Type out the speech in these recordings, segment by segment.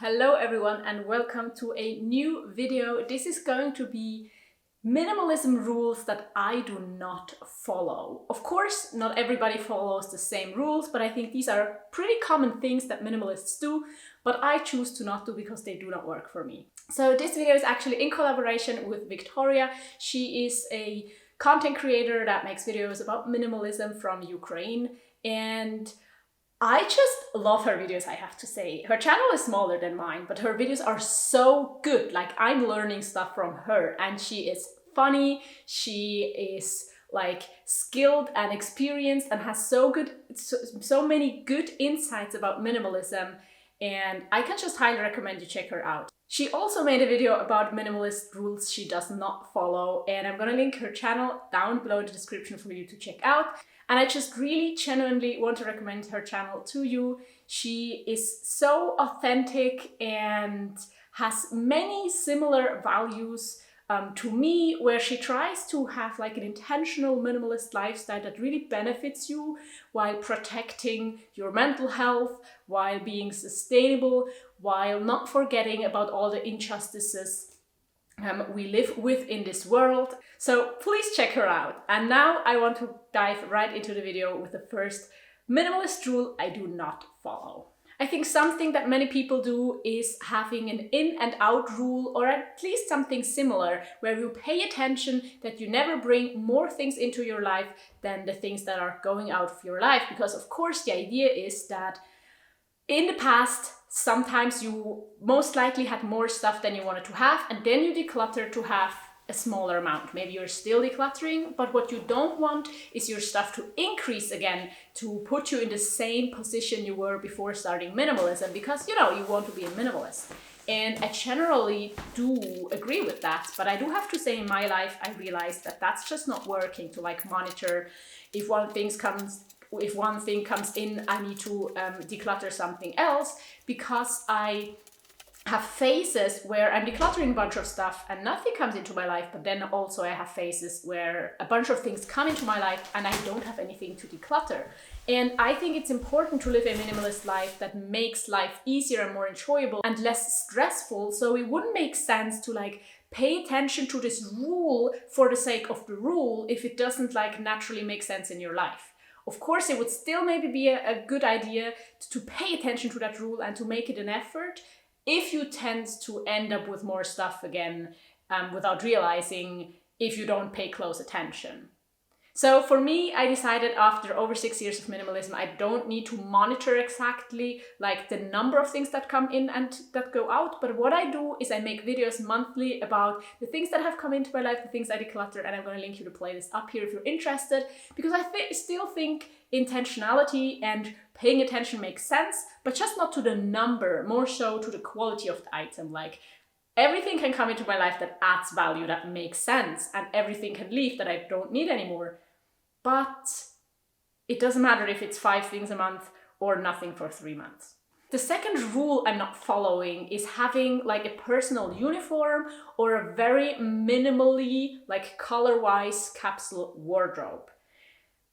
Hello everyone and welcome to a new video. This is going to be minimalism rules that I do not follow. Of course, not everybody follows the same rules, but I think these are pretty common things that minimalists do, but I choose to not do because they do not work for me. So this video is actually in collaboration with Victoria. She is a content creator that makes videos about minimalism from Ukraine, and I just love her videos, I have to say. Her channel is smaller than mine, but her videos are so good. Like, I'm learning stuff from her, and she is funny, she is like skilled and experienced and has so many good insights about minimalism, and I can just highly recommend you check her out. She also made a video about minimalist rules she does not follow, and I'm gonna link her channel down below in the description for you to check out. And I just really genuinely want to recommend her channel to you. She is so authentic and has many similar values to me, where she tries to have like an intentional minimalist lifestyle that really benefits you while protecting your mental health, while being sustainable, while not forgetting about all the injustices we live with in this world. So please check her out. And now I want to dive right into the video with the first minimalist rule I do not follow. I think something that many people do is having an in and out rule, or at least something similar, where you pay attention that you never bring more things into your life than the things that are going out of your life. Because of course the idea is that in the past, sometimes you most likely had more stuff than you wanted to have, and then you declutter to have a smaller amount. Maybe you're still decluttering, but what you don't want is your stuff to increase again, to put you in the same position you were before starting minimalism, because you want to be a minimalist. And I generally do agree with that, but I do have to say in my life, I realized that that's just not working, to like monitor if one thing comes in, I need to declutter something else, because I have phases where I'm decluttering a bunch of stuff and nothing comes into my life, but then also I have phases where a bunch of things come into my life and I don't have anything to declutter. And I think it's important to live a minimalist life that makes life easier and more enjoyable and less stressful. So it wouldn't make sense to like pay attention to this rule for the sake of the rule if it doesn't like naturally make sense in your life. Of course, it would still maybe be a good idea to pay attention to that rule and to make it an effort if you tend to end up with more stuff again without realizing, if you don't pay close attention. So for me, I decided after over 6 years of minimalism, I don't need to monitor exactly like the number of things that come in and that go out. But what I do is I make videos monthly about the things that have come into my life, the things I declutter, and I'm going to link you the playlist up here if you're interested, because I still think intentionality and paying attention makes sense, but just not to the number, more so to the quality of the item. Like, everything can come into my life that adds value, that makes sense, and everything can leave that I don't need anymore. But it doesn't matter if it's 5 things a month or nothing for 3 months. The second rule I'm not following is having like a personal uniform or a very minimally, like color-wise capsule wardrobe.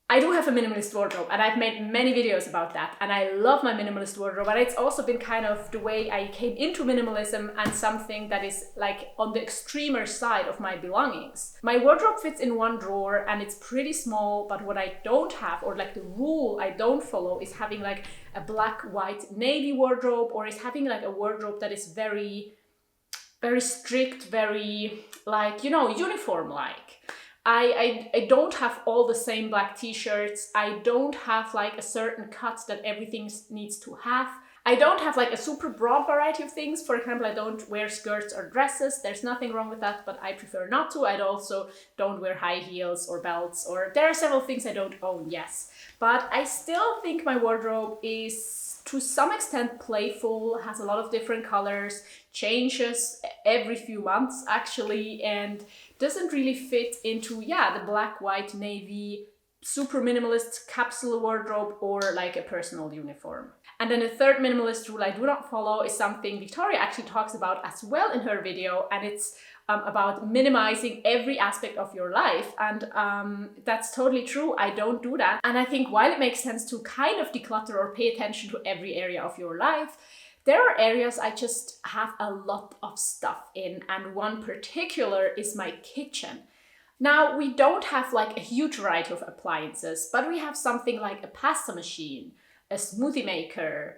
I do have a minimalist wardrobe, and I've made many videos about that, and I love my minimalist wardrobe, and it's also been kind of the way I came into minimalism and something that is like on the extremer side of my belongings. My wardrobe fits in one drawer and it's pretty small, but what I don't have, or like the rule I don't follow, is having like a black, white, navy wardrobe, or is having like a wardrobe that is very, very strict, very like, uniform-like. I don't have all the same black t-shirts. I don't have like a certain cut that everything needs to have. I don't have like a super broad variety of things. For example, I don't wear skirts or dresses. There's nothing wrong with that, but I prefer not to. I also don't wear high heels or belts, or there are several things I don't own, yes. But I still think my wardrobe is to some extent playful, has a lot of different colors, changes every few months actually, and doesn't really fit into, the black, white, navy, super minimalist capsule wardrobe or like a personal uniform. And then the third minimalist rule I do not follow is something Victoria actually talks about as well in her video, and it's about minimizing every aspect of your life. And that's totally true. I don't do that. And I think while it makes sense to kind of declutter or pay attention to every area of your life, there are areas I just have a lot of stuff in, and one particular is my kitchen. Now, we don't have like a huge variety of appliances, but we have something like a pasta machine, a smoothie maker.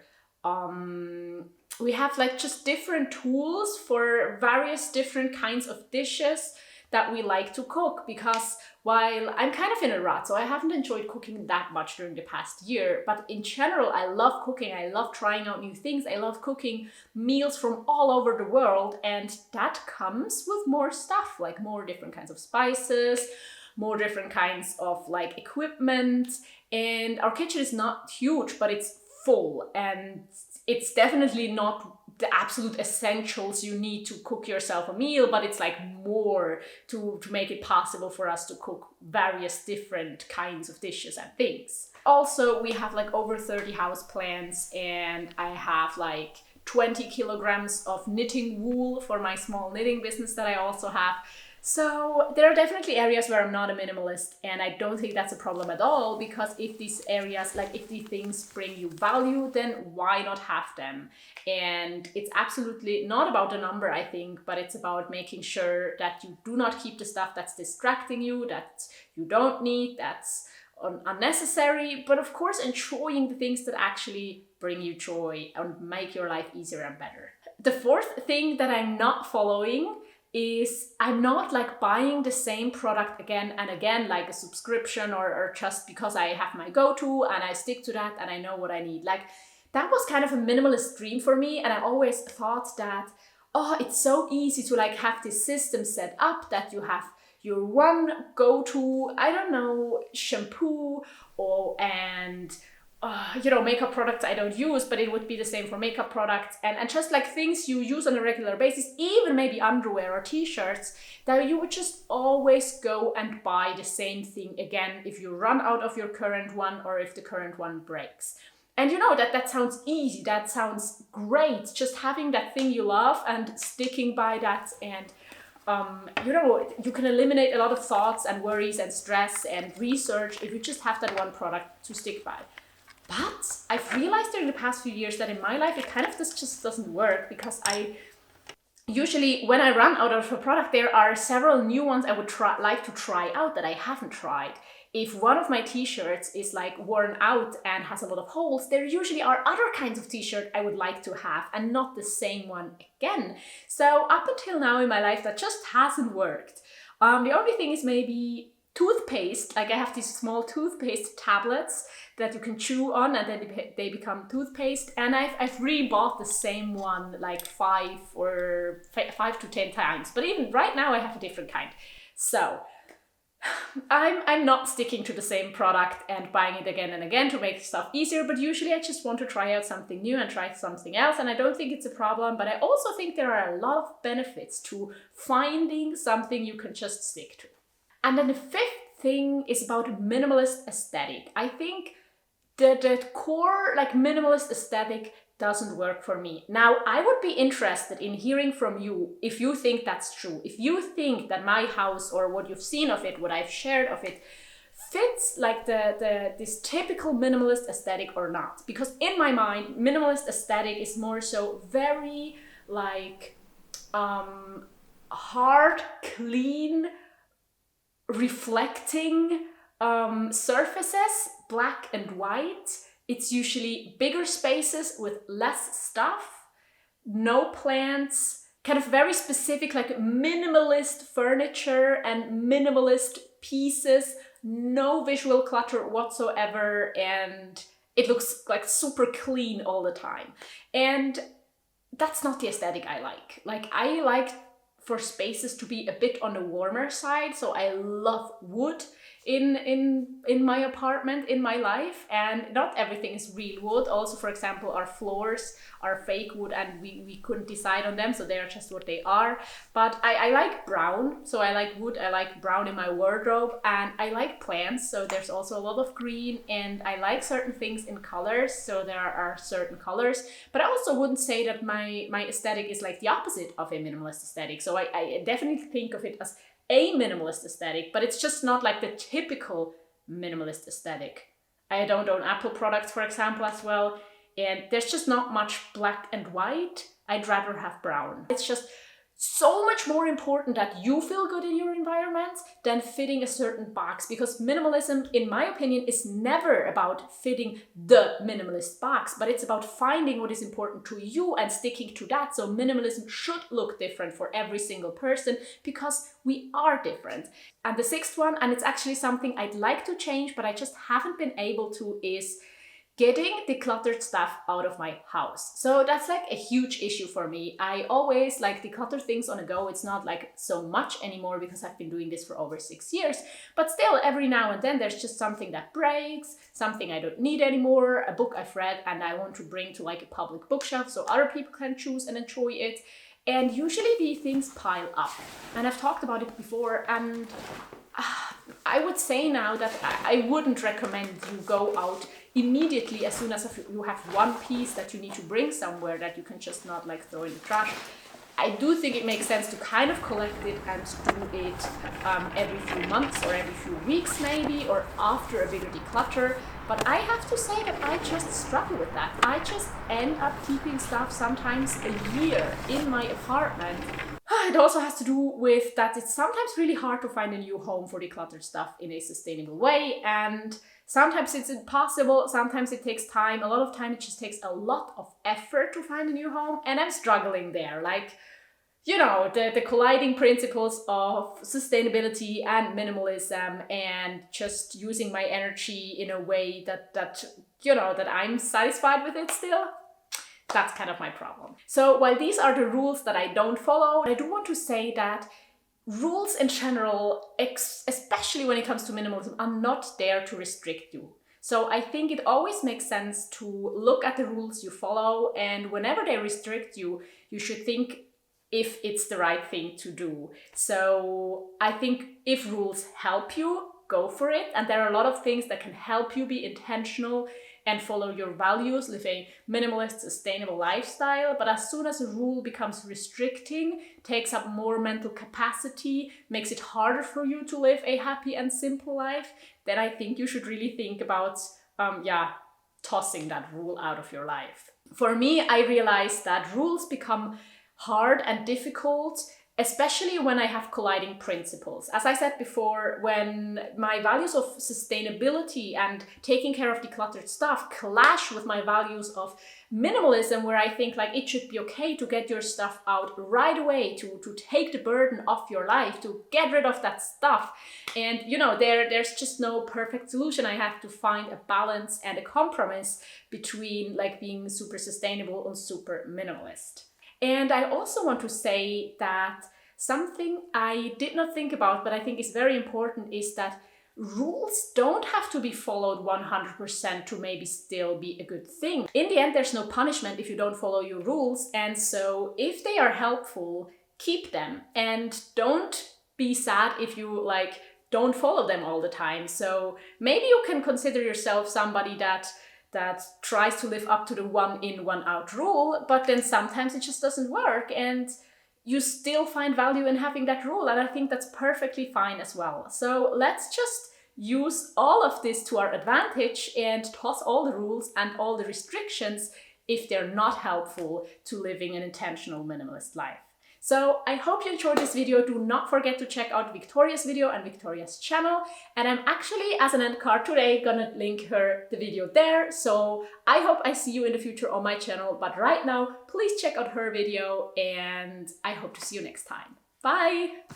We have like just different tools for various different kinds of dishes that we like to cook, because while I'm kind of in a rut, so I haven't enjoyed cooking that much during the past year, but in general, I love cooking. I love trying out new things. I love cooking meals from all over the world, and that comes with more stuff, like more different kinds of spices, more different kinds of like equipment. And our kitchen is not huge, but it's full, and it's definitely not the absolute essentials you need to cook yourself a meal, but it's like more to make it possible for us to cook various different kinds of dishes and things. Also, we have like over 30 houseplants, and I have like 20 kilograms of knitting wool for my small knitting business that I also have. So there are definitely areas where I'm not a minimalist, and I don't think that's a problem at all, because if these areas, like if these things bring you value, then why not have them? And it's absolutely not about the number, I think, but it's about making sure that you do not keep the stuff that's distracting you, that you don't need, that's unnecessary, but of course enjoying the things that actually bring you joy and make your life easier and better. The fourth thing that I'm not following is I'm not like buying the same product again and again, like a subscription or just because I have my go-to and I stick to that and I know what I need. Like that was kind of a minimalist dream for me, and I always thought that, oh, it's so easy to like have this system set up that you have your one go-to, I don't know, shampoo and makeup products I don't use, but it would be the same for makeup products and just like things you use on a regular basis, even maybe underwear or t-shirts, that you would just always go and buy the same thing again if you run out of your current one or if the current one breaks. And you know that sounds easy, that sounds great, just having that thing you love and sticking by that, and you can eliminate a lot of thoughts and worries and stress and research if you just have that one product to stick by. But I've realized during the past few years that in my life it kind of just doesn't work, because I usually, when I run out of a product, there are several new ones I would like to try out that I haven't tried. If one of my t-shirts is like worn out and has a lot of holes, there usually are other kinds of t-shirt I would like to have and not the same one again. So up until now in my life, that just hasn't worked. The only thing is maybe toothpaste. Like I have these small toothpaste tablets that you can chew on, and then they become toothpaste. And I've rebought the same one like 5 to 10 times. But even right now I have a different kind. So I'm not sticking to the same product and buying it again and again to make stuff easier, but usually I just want to try out something new and try something else, and I don't think it's a problem, but I also think there are a lot of benefits to finding something you can just stick to. And then the fifth thing is about minimalist aesthetic. I think the core like minimalist aesthetic doesn't work for me. Now, I would be interested in hearing from you if you think that's true. If you think that my house or what you've seen of it, what I've shared of it, fits like this typical minimalist aesthetic or not. Because in my mind, minimalist aesthetic is more so very like hard, clean, reflecting surfaces, black and white. It's usually bigger spaces with less stuff, no plants, kind of very specific like minimalist furniture and minimalist pieces, no visual clutter whatsoever, and it looks like super clean all the time. And that's not the aesthetic I like. Like I like for spaces to be a bit on the warmer side, so I love wood in my apartment, in my life, and not everything is real wood. Also, for example, our floors are fake wood and we couldn't decide on them, so they're just what they are. But I like brown, so I like wood, I like brown in my wardrobe, and I like plants, so there's also a lot of green, and I like certain things in colors, so there are certain colors. But I also wouldn't say that my aesthetic is like the opposite of a minimalist aesthetic, so I definitely think of it as a minimalist aesthetic, but it's just not like the typical minimalist aesthetic. I don't own Apple products, for example, as well. and there's just not much black and white. I'd rather have brown. It's just so much more important that you feel good in your environment than fitting a certain box, because minimalism, in my opinion, is never about fitting the minimalist box, but it's about finding what is important to you and sticking to that. So minimalism should look different for every single person because we are different. And the sixth one, and it's actually something I'd like to change, but I just haven't been able to, is getting decluttered stuff out of my house. So that's like a huge issue for me. I always like declutter things on a go. It's not like so much anymore because I've been doing this for over 6 years, but still every now and then there's just something that breaks, something I don't need anymore, a book I've read and I want to bring to like a public bookshelf so other people can choose and enjoy it. And usually these things pile up. And I've talked about it before, and I would say now that I wouldn't recommend you go out immediately as soon as you have one piece that you need to bring somewhere that you can just not like throw in the trash. I do think it makes sense to kind of collect it and do it every few months or every few weeks maybe, or after a bigger declutter. But I have to say that I just struggle with that. I just end up keeping stuff sometimes a year in my apartment. It also has to do with that it's sometimes really hard to find a new home for decluttered stuff in a sustainable way, and sometimes it's impossible, sometimes it takes time. A lot of time it just takes a lot of effort to find a new home, and I'm struggling there. Like, you know, the colliding principles of sustainability and minimalism, and just using my energy in a way that you know, that I'm satisfied with it still. That's kind of my problem. So while these are the rules that I don't follow, I do want to say that rules in general, especially when it comes to minimalism, are not there to restrict you. So I think it always makes sense to look at the rules you follow, and whenever they restrict you, you should think if it's the right thing to do. So I think if rules help you, go for it. And there are a lot of things that can help you be intentional and follow your values, live a minimalist, sustainable lifestyle. But as soon as a rule becomes restricting, takes up more mental capacity, makes it harder for you to live a happy and simple life, then I think you should really think about, tossing that rule out of your life. For me, I realized that rules become hard and difficult, especially when I have colliding principles. As I said before, when my values of sustainability and taking care of decluttered stuff clash with my values of minimalism, where I think like it should be okay to get your stuff out right away, to take the burden off your life, to get rid of that stuff. And you know, there's just no perfect solution. I have to find a balance and a compromise between like being super sustainable and super minimalist. And I also want to say that something I did not think about, but I think is very important, is that rules don't have to be followed 100% to maybe still be a good thing. In the end, there's no punishment if you don't follow your rules. And so if they are helpful, keep them, and don't be sad if you like don't follow them all the time. So maybe you can consider yourself somebody that tries to live up to the one in, one out rule, but then sometimes it just doesn't work and you still find value in having that rule. And I think that's perfectly fine as well. So let's just use all of this to our advantage and toss all the rules and all the restrictions if they're not helpful to living an intentional minimalist life. So I hope you enjoyed this video. Do not forget to check out Victoria's video and Victoria's channel. And I'm actually, as an end card today, gonna link the video there. So I hope I see you in the future on my channel. But right now, please check out her video and I hope to see you next time. Bye!